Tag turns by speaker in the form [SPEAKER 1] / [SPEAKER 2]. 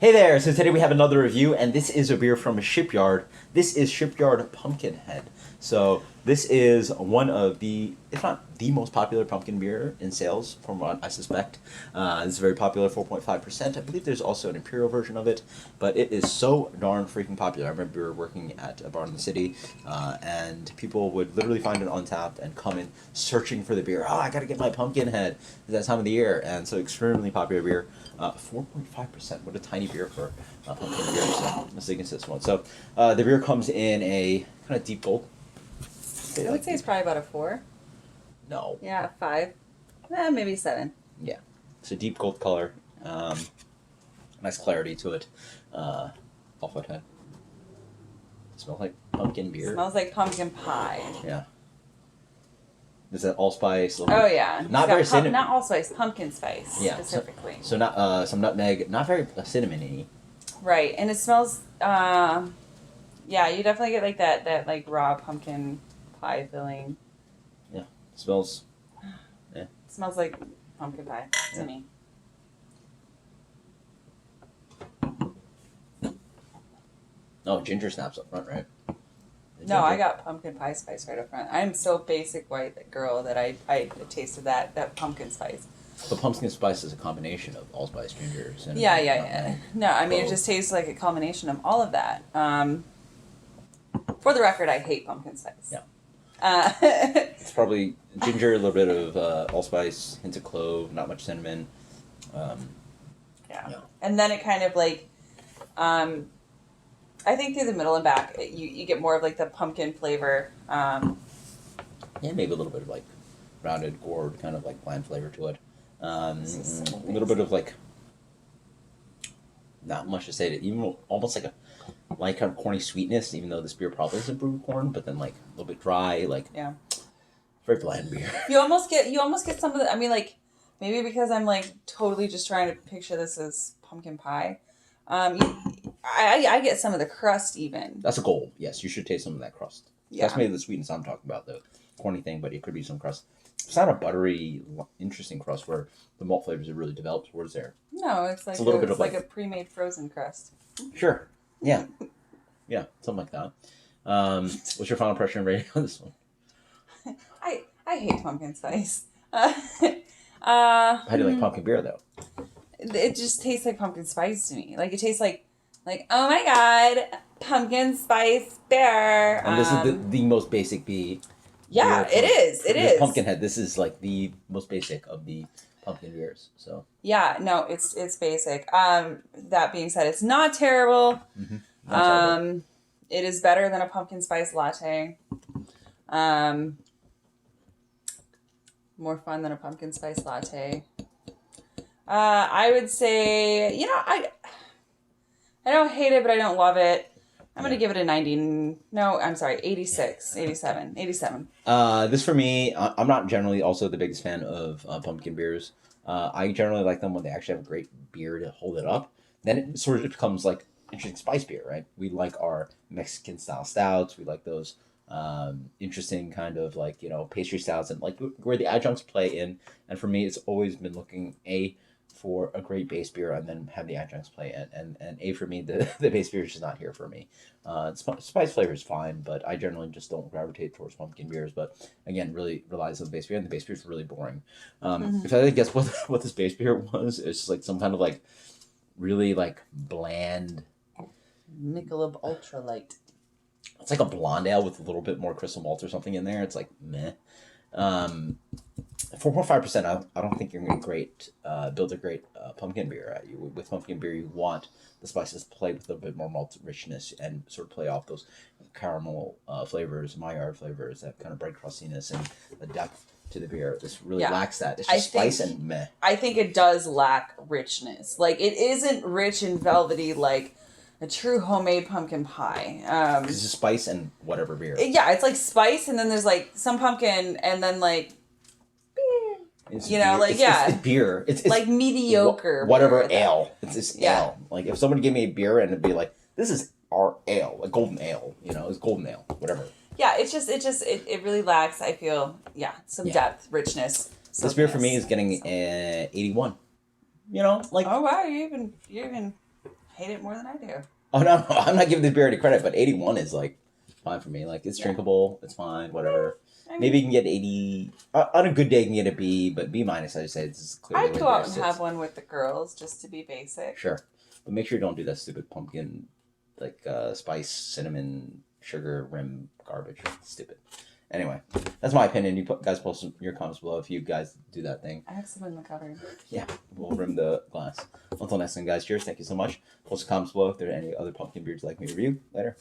[SPEAKER 1] Hey there! So today we have another review, and this is a beer from Shipyard. This is Shipyard Pumpkinhead. So this is one of the, if not the most popular pumpkin beer in sales, from what I suspect. This is very popular, 4.5%. I believe there's also an imperial version of it, but it is so darn freaking popular. I remember working at a bar in the city, and people would literally find it on tap and come in searching for the beer. Oh, I gotta get my Pumpkinhead. It's that time of the year, and so extremely popular beer. 4.5%. What a tiny beer for pumpkin beer. So let's dig into this one. So the beer comes in a kind of deep gold.
[SPEAKER 2] I would say it's probably about a 4.
[SPEAKER 1] No.
[SPEAKER 2] Yeah, 5. Maybe 7.
[SPEAKER 1] Yeah. It's a deep gold color. Nice clarity to it. Off-white head. Smells like pumpkin beer.
[SPEAKER 2] Smells like pumpkin pie.
[SPEAKER 1] Yeah. Is that allspice?
[SPEAKER 2] Oh yeah.
[SPEAKER 1] Not very cinnamon.
[SPEAKER 2] Not allspice, pumpkin spice specifically.
[SPEAKER 1] So not some nutmeg, not very cinnamony.
[SPEAKER 2] Right, and it smells. Yeah, you definitely get like that like raw pumpkin pie filling.
[SPEAKER 1] Yeah, it smells. Yeah.
[SPEAKER 2] It smells like pumpkin pie to me.
[SPEAKER 1] Oh, ginger snaps up front, right?
[SPEAKER 2] No, I got pumpkin pie spice right up front. I'm so basic white girl that I tasted that pumpkin spice.
[SPEAKER 1] But pumpkin spice is a combination of allspice, ginger, cinnamon.
[SPEAKER 2] Yeah. No, I mean, it just tastes like a combination of all of that. For the record, I hate pumpkin spice.
[SPEAKER 1] Yeah. It's probably ginger, a little bit of allspice, hint of clove, not much cinnamon.
[SPEAKER 2] Yeah. And then it kind of like... I think through the middle and back, you get more of like the pumpkin flavor.
[SPEAKER 1] Yeah, maybe a little bit of like rounded gourd, kind of like bland flavor to it. A little bit of like, not much to say to it, even almost like a light kind of corny sweetness, even though this beer probably isn't brewed with corn, but then like a little bit dry, like very bland beer.
[SPEAKER 2] You almost get some of the, I mean like, maybe because I'm like totally just trying to picture this as pumpkin pie. I get some of the crust even.
[SPEAKER 1] That's a goal. Yes, you should taste some of that crust.
[SPEAKER 2] Yeah.
[SPEAKER 1] That's maybe the sweetness I'm talking about, the corny thing, but it could be some crust. It's not a buttery, interesting crust where the malt flavors are really developed towards there.
[SPEAKER 2] No, it's like
[SPEAKER 1] a little bit of
[SPEAKER 2] like a pre-made frozen crust.
[SPEAKER 1] Sure. Yeah. Yeah, something like that. What's your final impression and rating on this one?
[SPEAKER 2] I hate pumpkin spice.
[SPEAKER 1] How do you like pumpkin beer though?
[SPEAKER 2] It just tastes like pumpkin spice to me. Like it tastes like oh my god, pumpkin spice beer.
[SPEAKER 1] And this is the most basic beer.
[SPEAKER 2] Yeah, it is. It is.
[SPEAKER 1] Pumpkinhead. This is like the most basic of the pumpkin beers. So.
[SPEAKER 2] Yeah, no, it's basic. That being said, it's not terrible.
[SPEAKER 1] Mm-hmm.
[SPEAKER 2] It is better than a pumpkin spice latte. More fun than a pumpkin spice latte. I would say, I don't hate it, but I don't love it. I'm going to give it a 90. No, I'm sorry, 86, 87.
[SPEAKER 1] This for me, I'm not generally also the biggest fan of pumpkin beers. I generally like them when they actually have a great beer to hold it up. Then it sort of becomes like interesting spice beer, right? We like our Mexican style stouts. We like those interesting kind of like, pastry stouts and like where the adjuncts play in. And for me, it's always been looking for a great base beer and then have the adjuncts play in. And for me, the base beer is just not here for me. Spice flavor is fine, but I generally just don't gravitate towards pumpkin beers. But again, really relies on the base beer, and the base beer is really boring. If I had to guess what this base beer was, it's just like some kind of like really like bland
[SPEAKER 2] Michelob Ultra Light.
[SPEAKER 1] It's like a blonde ale with a little bit more crystal malt or something in there. It's like meh. 4.5%. I don't think you're going to build a great pumpkin beer. With pumpkin beer, you want the spices to play with a bit more malt richness and sort of play off those caramel flavors, Maillard flavors, that kind of bread crustiness and the depth to the beer. This really lacks that. It's just spice and meh.
[SPEAKER 2] I think it does lack richness. Like it isn't rich and velvety like a true homemade pumpkin pie.
[SPEAKER 1] Because it's spice and whatever beer.
[SPEAKER 2] It's like spice, and then there's like some pumpkin, and then like beer.
[SPEAKER 1] It's beer. It's
[SPEAKER 2] like mediocre.
[SPEAKER 1] Whatever ale. It's this ale. Like if somebody gave me a beer and it'd be like, this is our ale, a golden ale. It's golden ale, whatever.
[SPEAKER 2] Yeah, it really lacks. I feel some depth, richness.
[SPEAKER 1] This beer for me is getting 81. Oh wow,
[SPEAKER 2] you're even hate it more than I do.
[SPEAKER 1] Oh no, I'm not giving this beer any credit, but 81 is like fine for me. Like it's
[SPEAKER 2] Yeah.
[SPEAKER 1] drinkable, it's fine, whatever.
[SPEAKER 2] I mean,
[SPEAKER 1] Maybe you can get 80 on a good day. You can get a B, but B minus. I just say this is clearly
[SPEAKER 2] I'd
[SPEAKER 1] where
[SPEAKER 2] go
[SPEAKER 1] the beer
[SPEAKER 2] out and
[SPEAKER 1] sits.
[SPEAKER 2] have one with the girls just to be basic.
[SPEAKER 1] Sure, but make sure you don't do that stupid pumpkin, like spice, cinnamon, sugar rim garbage. It's stupid. Anyway, that's my opinion. You guys post your comments below if you guys do that thing.
[SPEAKER 2] I have some in the cupboard.
[SPEAKER 1] Yeah, we'll rim the glass. Until next time, guys. Cheers. Thank you so much. Post comments below if there are any other pumpkin beers you'd like me to review. Later.